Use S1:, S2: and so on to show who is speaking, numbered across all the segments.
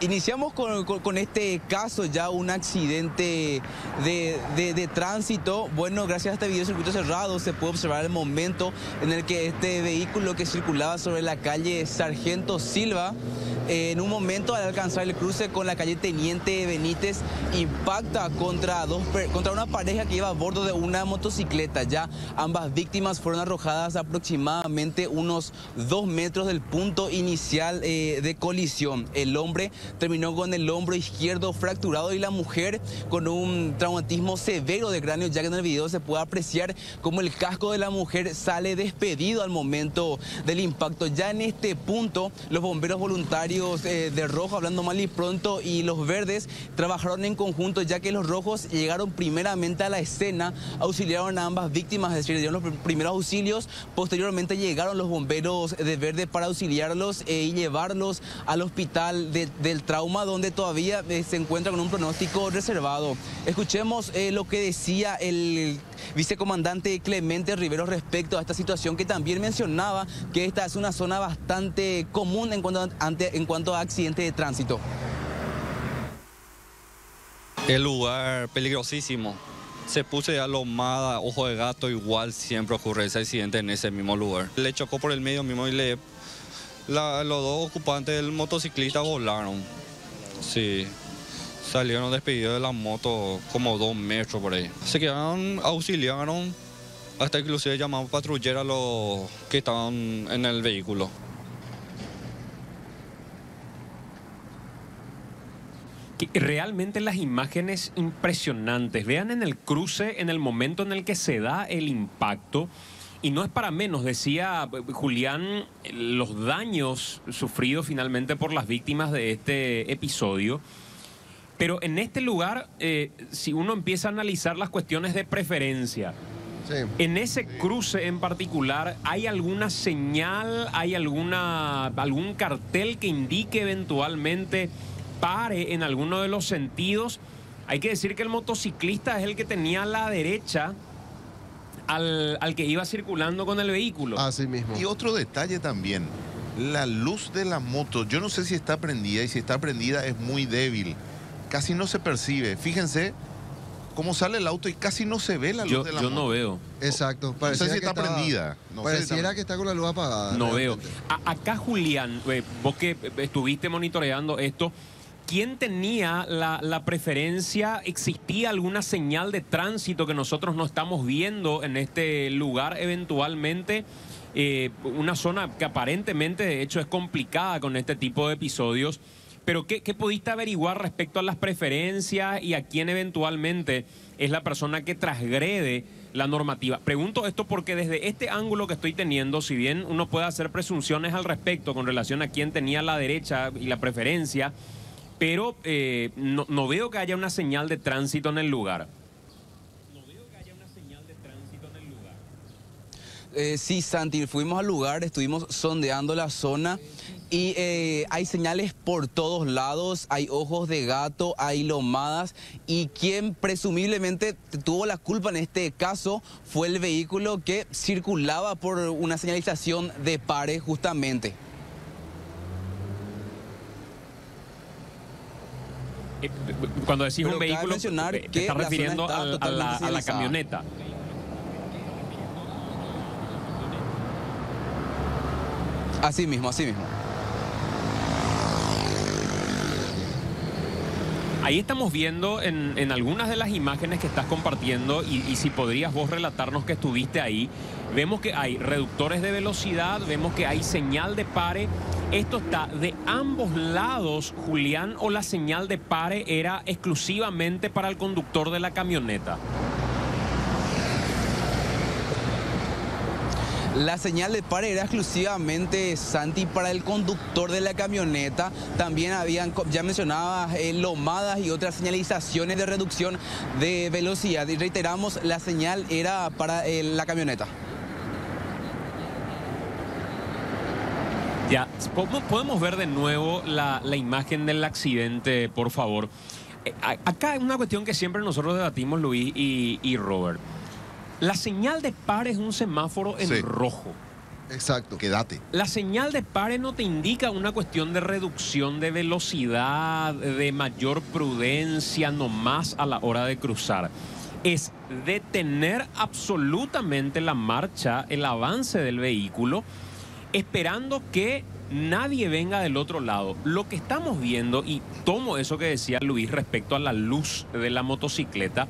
S1: Iniciamos con este caso, ya un accidente de tránsito. Bueno, gracias a este video circuito cerrado se puede observar el momento en el que este vehículo que circulaba sobre la calle Sargento Silva, en un momento al alcanzar el cruce con la calle Teniente Benítez, impacta contra una pareja que iba a bordo de una motocicleta. Ya ambas víctimas fueron arrojadas aproximadamente unos 2 metros del punto inicial de colisión. El hombre terminó con el hombro izquierdo fracturado y la mujer con un traumatismo severo de cráneo, ya que en el video se puede apreciar cómo el casco de la mujer sale despedido al momento del impacto. Ya en este punto, los bomberos voluntarios de rojo, hablando mal y pronto, y los verdes trabajaron en conjunto, ya que los rojos llegaron primeramente a la escena, auxiliaron a ambas víctimas, es decir, dieron los primeros auxilios. Posteriormente llegaron los bomberos de verde para auxiliarlos y llevarlos al hospital del trauma, donde todavía se encuentra con un pronóstico reservado. Escuchemos lo que decía el vicecomandante Clemente Rivero respecto a esta situación, que también mencionaba que esta es una zona bastante común en cuanto a accidentes de tránsito.
S2: El lugar peligrosísimo. Se puso ya lomada, ojo de gato, igual siempre ocurre ese accidente en ese mismo lugar. Le chocó por el medio mismo y los dos ocupantes del motociclista volaron. Sí, salieron despedidos de la moto como 2 metros por ahí. Se quedaron, auxiliaron, hasta inclusive llamaron patrullera a los que estaban en el vehículo.
S3: Realmente las imágenes impresionantes. Vean en el cruce, en el momento en el que se da el impacto. Y no es para menos, decía Julián, los daños sufridos finalmente por las víctimas de este episodio. Pero en este lugar, si uno empieza a analizar las cuestiones de preferencia, sí, en ese cruce en particular, ¿hay alguna señal, hay algún cartel que indique eventualmente pare en alguno de los sentidos? Hay que decir que el motociclista es el que tenía a la derecha al que iba circulando con el vehículo.
S4: Así mismo.
S5: Y otro detalle también, la luz de la moto, yo no sé si está prendida, y si está prendida es muy débil, casi no se percibe. Fíjense cómo sale el auto y casi no se ve la luz de la moto.
S3: Yo no veo.
S4: Exacto.
S5: No sé si está prendida.
S4: Pareciera que está con la luz apagada.
S3: No veo. Acá, Julián, vos que estuviste monitoreando esto, ¿quién tenía la preferencia? ¿Existía alguna señal de tránsito que nosotros no estamos viendo en este lugar eventualmente? Una zona que aparentemente, de hecho, es complicada con este tipo de episodios. Pero ¿qué pudiste averiguar respecto a las preferencias y a quién eventualmente es la persona que transgrede la normativa? Pregunto esto porque desde este ángulo que estoy teniendo, si bien uno puede hacer presunciones al respecto con relación a quién tenía la derecha y la preferencia, pero no veo que haya una señal de tránsito en el lugar.
S1: Sí, Santi, fuimos al lugar, estuvimos sondeando la zona y hay señales por todos lados, hay ojos de gato, hay lomadas, y quien presumiblemente tuvo la culpa en este caso fue el vehículo que circulaba por una señalización de pare justamente.
S3: Cuando decís
S1: pero
S3: un vehículo, te estás refiriendo a la camioneta.
S1: Así mismo, así mismo.
S3: Ahí estamos viendo en algunas de las imágenes que estás compartiendo, y si podrías vos relatarnos que estuviste ahí, vemos que hay reductores de velocidad, vemos que hay señal de pare. ¿Esto está de ambos lados, Julián, o la señal de pare era exclusivamente para el conductor de la camioneta?
S1: La señal de pare era exclusivamente, Santi, para el conductor de la camioneta. También habían, ya mencionaba, lomadas y otras señalizaciones de reducción de velocidad. Y reiteramos, la señal era para la camioneta.
S3: Ya, ¿podemos ver de nuevo la imagen del accidente, por favor? Acá hay una cuestión que siempre nosotros debatimos, Luis y Robert. La señal de pare es un semáforo en rojo.
S4: Exacto.
S5: quédate.
S3: La señal de pare no te indica una cuestión de reducción de velocidad, de mayor prudencia, nomás a la hora de cruzar. Es detener absolutamente la marcha, el avance del vehículo, esperando que nadie venga del otro lado. Lo que estamos viendo, y tomo eso que decía Luis respecto a la luz de la motocicleta,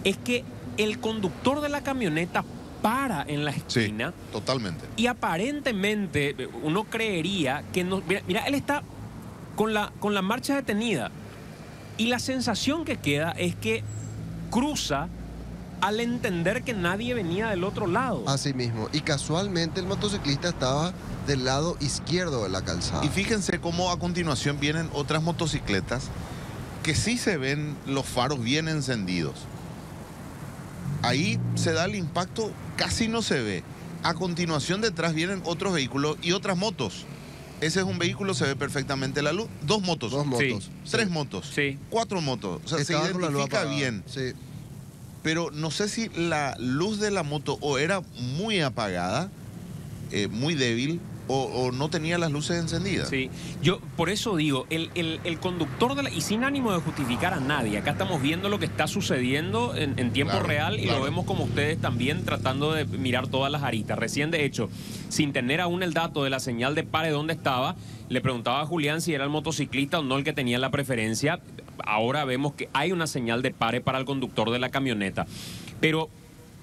S3: es que el conductor de la camioneta para en la esquina.
S5: Sí, totalmente.
S3: Y aparentemente uno creería que no. Mira, él está con la marcha detenida. Y la sensación que queda es que cruza al entender que nadie venía del otro lado.
S4: Así mismo. Y casualmente el motociclista estaba del lado izquierdo de la calzada.
S5: Y fíjense cómo a continuación vienen otras motocicletas que sí se ven los faros bien encendidos. Ahí se da el impacto, casi no se ve. A continuación detrás vienen otros vehículos y otras motos. Ese es un vehículo, se ve perfectamente la luz. Dos motos.
S4: Dos motos.
S3: Sí.
S5: Tres motos.
S3: Sí.
S5: Cuatro motos. O sea,
S4: Estaba
S5: se
S4: con la luz
S5: identifica
S4: apagada.
S5: bien.
S4: Sí.
S5: Pero no sé si la luz de la moto o era muy apagada, muy débil, o no tenía las luces encendidas.
S3: Sí, yo por eso digo, el conductor y sin ánimo de justificar a nadie, acá estamos viendo lo que está sucediendo en tiempo
S5: Claro,
S3: real y
S5: claro.
S3: lo vemos como ustedes también tratando de mirar todas las aristas. Recién, de hecho, sin tener aún el dato de la señal de pare dónde estaba, le preguntaba a Julián si era el motociclista o no el que tenía la preferencia. Ahora vemos que hay una señal de pare para el conductor de la camioneta. Pero,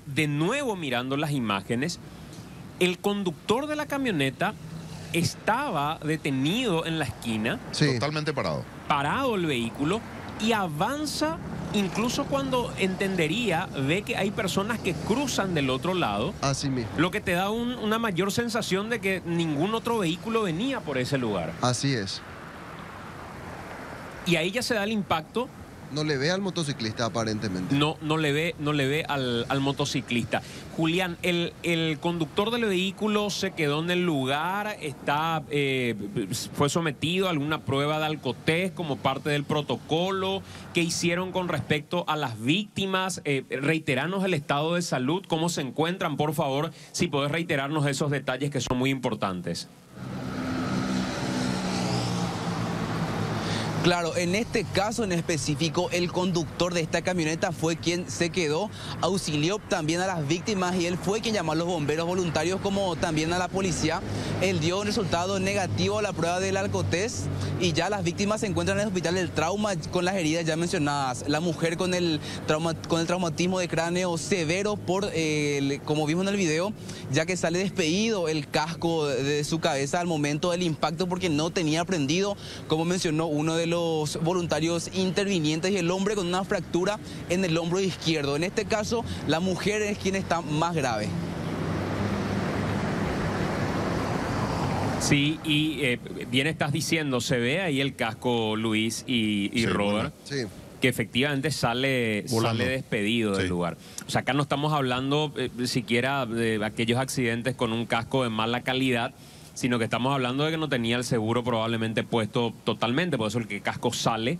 S3: de nuevo mirando las imágenes, el conductor de la camioneta estaba detenido en la esquina,
S4: Sí.
S5: Totalmente parado.
S3: parado el vehículo, y avanza incluso cuando entendería, ve que hay personas que cruzan del otro lado,
S4: Así mismo.
S3: lo que te da una mayor sensación de que ningún otro vehículo venía por ese lugar.
S4: Así es.
S3: Y ahí ya se da el impacto.
S4: No le ve al motociclista aparentemente.
S3: No le ve al motociclista. Julián, el conductor del vehículo se quedó en el lugar, fue sometido a alguna prueba de alcotest como parte del protocolo. ¿Qué hicieron con respecto a las víctimas? Reiteranos el estado de salud, cómo se encuentran, por favor, si podés reiterarnos esos detalles que son muy importantes.
S1: Claro, en este caso en específico, el conductor de esta camioneta fue quien se quedó, auxilió también a las víctimas y él fue quien llamó a los bomberos voluntarios como también a la policía. Él dio un resultado negativo a la prueba del alcotest y ya las víctimas se encuentran en el hospital del trauma con las heridas ya mencionadas. La mujer con el traumatismo de cráneo severo como vimos en el video, ya que sale despedido el casco de su cabeza al momento del impacto porque no tenía prendido, como mencionó uno de los voluntarios intervinientes, y el hombre con una fractura en el hombro izquierdo. En este caso, la mujer es quien está más grave.
S3: Sí, y bien estás diciendo, se ve ahí el casco, Luis y
S5: Sí,
S3: Robert,
S4: Sí.
S3: que efectivamente sale despedido del
S5: Sí.
S3: lugar. O sea, acá no estamos hablando siquiera de aquellos accidentes con un casco de mala calidad, sino que estamos hablando de que no tenía el seguro probablemente puesto totalmente, por eso el casco sale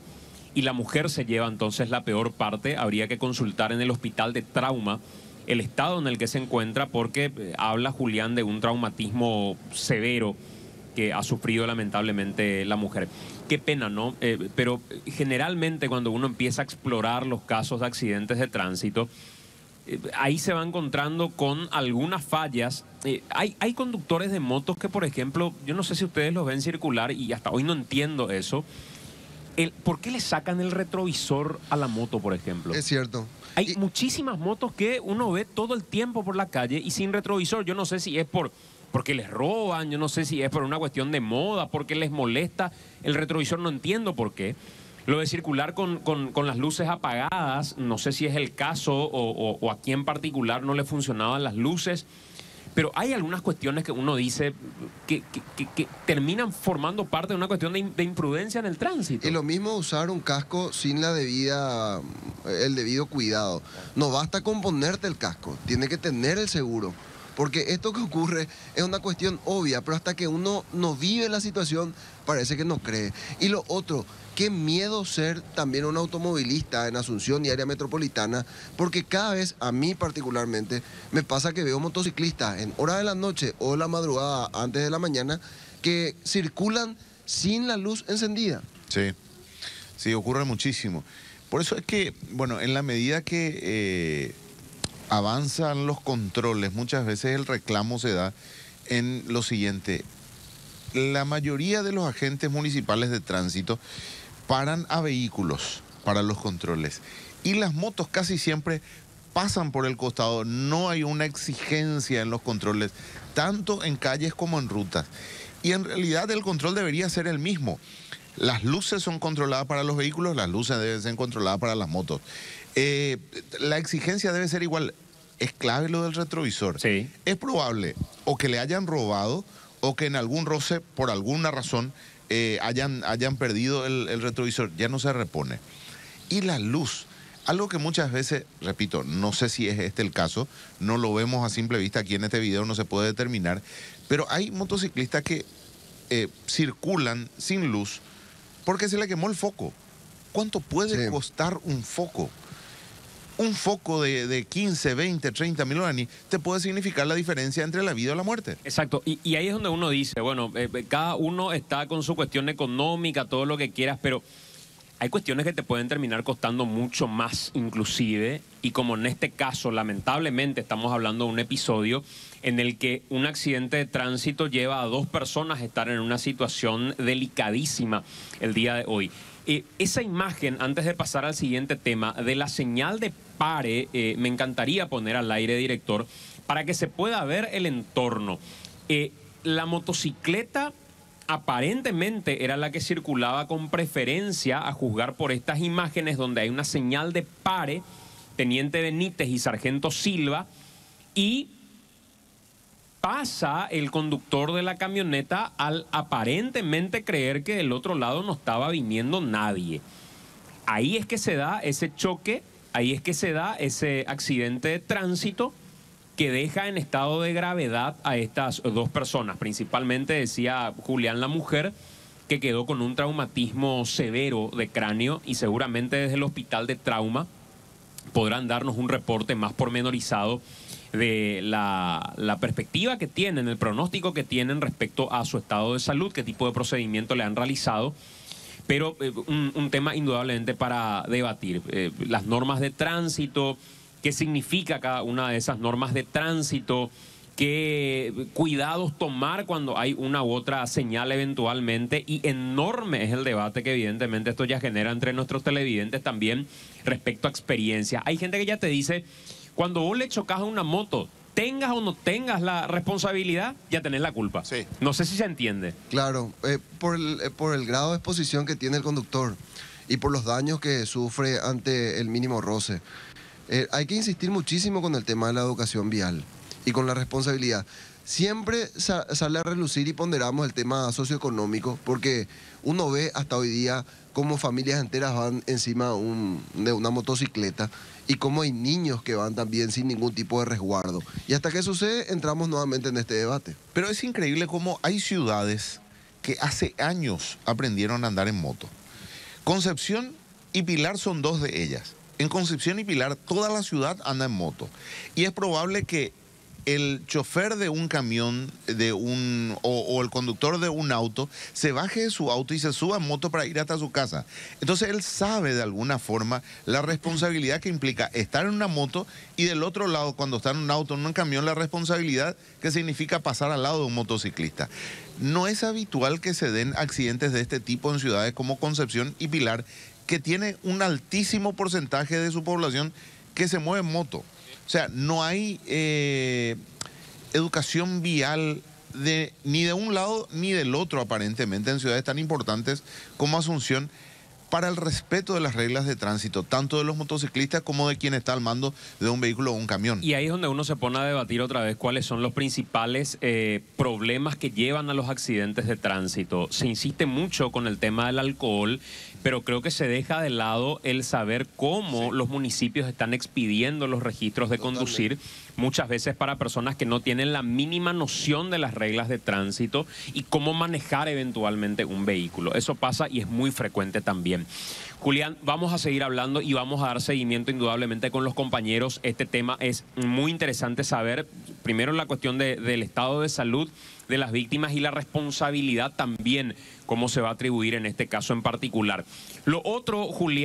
S3: y la mujer se lleva entonces la peor parte. Habría que consultar en el hospital de trauma el estado en el que se encuentra, porque habla Julián de un traumatismo severo que ha sufrido lamentablemente la mujer. Qué pena, ¿no? Pero generalmente cuando uno empieza a explorar los casos de accidentes de tránsito, ahí se va encontrando con algunas fallas. Hay conductores de motos que, por ejemplo, yo no sé si ustedes los ven circular y hasta hoy no entiendo eso. ¿Por qué le sacan el retrovisor a la moto, por ejemplo?
S4: Es cierto.
S3: Hay muchísimas motos que uno ve todo el tiempo por la calle y sin retrovisor. Yo no sé si es porque les roban, yo no sé si es por una cuestión de moda, porque les molesta el retrovisor, no entiendo por qué. Lo de circular con las luces apagadas, no sé si es el caso o a quién en particular no le funcionaban las luces, pero hay algunas cuestiones que uno dice que terminan formando parte de una cuestión de imprudencia en el tránsito.
S4: Y lo mismo usar un casco sin el debido cuidado. No basta con ponerte el casco, tiene que tener el seguro. Porque esto que ocurre es una cuestión obvia, pero hasta que uno no vive la situación parece que no cree. Y lo otro, qué miedo ser también un automovilista en Asunción y área metropolitana, porque cada vez, a mí particularmente, me pasa que veo motociclistas en horas de la noche o la madrugada antes de la mañana que circulan sin la luz encendida.
S5: Sí, sí, ocurre muchísimo. Por eso es que, bueno, en la medida que avanzan los controles, muchas veces el reclamo se da en lo siguiente. La mayoría de los agentes municipales de tránsito paran a vehículos para los controles y las motos casi siempre pasan por el costado. No hay una exigencia en los controles, tanto en calles como en rutas. Y en realidad el control debería ser el mismo. Las luces son controladas para los vehículos, las luces deben ser controladas para las motos. La exigencia debe ser igual. Es clave lo del retrovisor.
S3: Sí.
S5: Es probable o que le hayan robado o que en algún roce, por alguna razón, hayan perdido el retrovisor. Ya no se repone. Y la luz, algo que muchas veces, repito, no sé si es este el caso, no lo vemos a simple vista, aquí en este video no se puede determinar, pero hay motociclistas que circulan sin luz porque se le quemó el foco. ¿Cuánto puede costar un foco? Un foco de 15, 20, 30 mil dólares te puede significar la diferencia entre la vida o la muerte.
S3: Exacto, y ahí es donde uno dice, bueno, cada uno está con su cuestión económica, todo lo que quieras, pero hay cuestiones que te pueden terminar costando mucho más inclusive, y como en este caso, lamentablemente, estamos hablando de un episodio en el que un accidente de tránsito lleva a 2 personas a estar en una situación delicadísima el día de hoy. Esa imagen, antes de pasar al siguiente tema, de la señal de pare, me encantaría poner al aire, director, para que se pueda ver el entorno. La motocicleta aparentemente era la que circulaba con preferencia, a juzgar por estas imágenes donde hay una señal de pare, Teniente Benítez y Sargento Silva, y pasa el conductor de la camioneta al aparentemente creer que del otro lado no estaba viniendo nadie. Ahí es que se da ese choque, ahí es que se da ese accidente de tránsito que deja en estado de gravedad a estas 2 personas. Principalmente, decía Julián, la mujer, que quedó con un traumatismo severo de cráneo, y seguramente desde el hospital de trauma podrán darnos un reporte más pormenorizado de la perspectiva que tienen, el pronóstico que tienen respecto a su estado de salud, qué tipo de procedimiento le han realizado. Pero un tema indudablemente para debatir. Las normas de tránsito, qué significa cada una de esas normas de tránsito, qué cuidados tomar cuando hay una u otra señal eventualmente, y enorme es el debate que evidentemente esto ya genera entre nuestros televidentes también respecto a experiencia. Hay gente que ya te dice, cuando vos le chocas a una moto, tengas o no tengas la responsabilidad, ya tenés la culpa.
S5: Sí.
S3: No sé si se entiende.
S4: Claro, por el grado de exposición que tiene el conductor y por los daños que sufre ante el mínimo roce. Hay que insistir muchísimo con el tema de la educación vial y con la responsabilidad. Siempre sale a relucir y ponderamos el tema socioeconómico, porque uno ve hasta hoy día cómo familias enteras van encima de una motocicleta y cómo hay niños que van también sin ningún tipo de resguardo. Y hasta que sucede, entramos nuevamente en este debate.
S5: Pero es increíble cómo hay ciudades que hace años aprendieron a andar en moto. Concepción y Pilar son 2 de ellas. En Concepción y Pilar toda la ciudad anda en moto. Y es probable que el chofer de un camión o el conductor de un auto se baje de su auto y se suba en moto para ir hasta su casa. Entonces él sabe de alguna forma la responsabilidad que implica estar en una moto, y del otro lado, cuando está en un auto, en un camión, la responsabilidad que significa pasar al lado de un motociclista. No es habitual que se den accidentes de este tipo en ciudades como Concepción y Pilar, que tiene un altísimo porcentaje de su población que se mueve en moto. O sea, no hay educación vial ni de un lado ni del otro, aparentemente, en ciudades tan importantes como Asunción, para el respeto de las reglas de tránsito, tanto de los motociclistas como de quien está al mando de un vehículo o un camión.
S3: Y ahí es donde uno se pone a debatir otra vez cuáles son los principales problemas que llevan a los accidentes de tránsito. Se insiste mucho con el tema del alcohol, pero creo que se deja de lado el saber cómo los municipios están expidiendo los registros de conducir, muchas veces para personas que no tienen la mínima noción de las reglas de tránsito y cómo manejar eventualmente un vehículo. Eso pasa y es muy frecuente también. Julián, vamos a seguir hablando y vamos a dar seguimiento indudablemente con los compañeros. Este tema es muy interesante saber, primero la cuestión del estado de salud de las víctimas y la responsabilidad también, cómo se va a atribuir en este caso en particular. Lo otro, Julián,